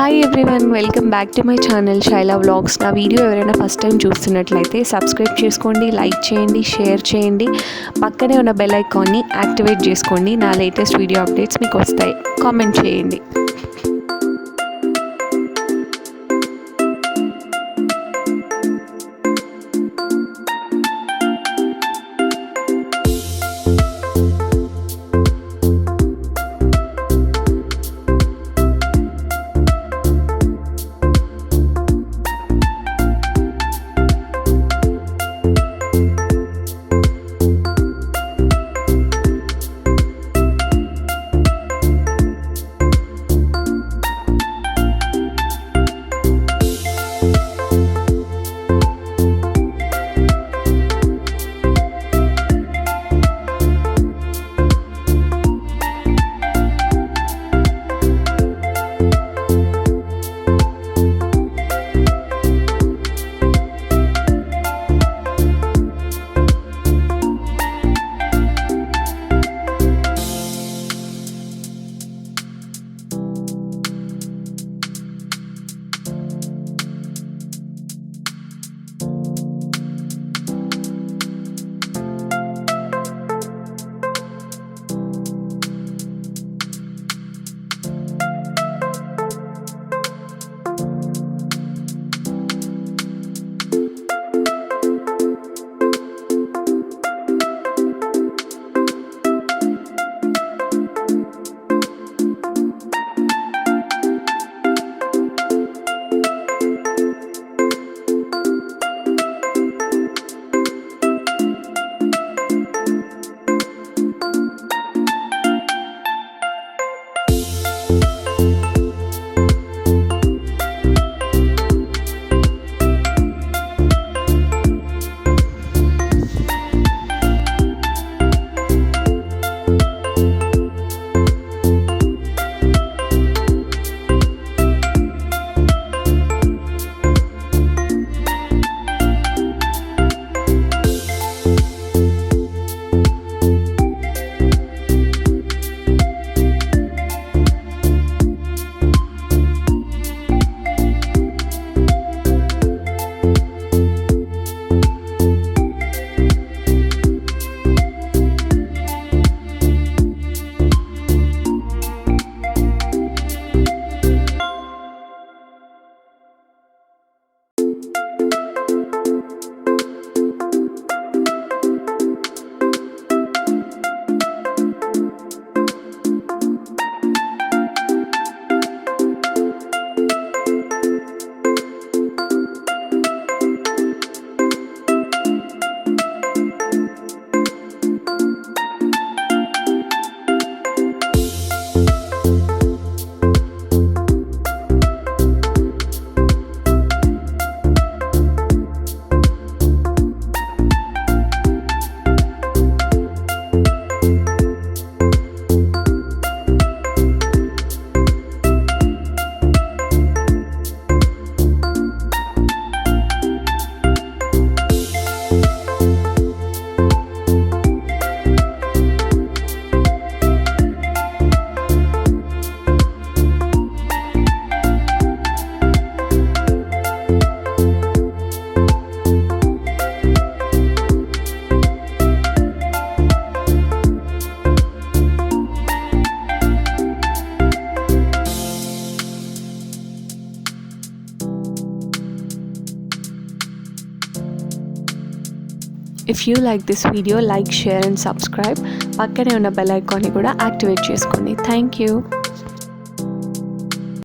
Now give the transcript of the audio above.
Hi everyone, welcome back to my channel Shaila vlogs. నా video ఎవరైనా first time చూస్తున్నట్లయితే subscribe చేసుకోండి, లైక్ చేయండి, షేర్ చేయండి, పక్కనే ఉన్న బెల్ ఐకాన్ని యాక్టివేట్ చేసుకోండి. నా లేటెస్ట్ వీడియో అప్డేట్స్ మీకు వస్తాయి. కామెంట్ చేయండి. If you like this video, like, share and subscribe. పక్కనే ఉన్న బెల్ ఐకాన్ని కూడా యాక్టివేట్ చేసుకోండి. Thank you.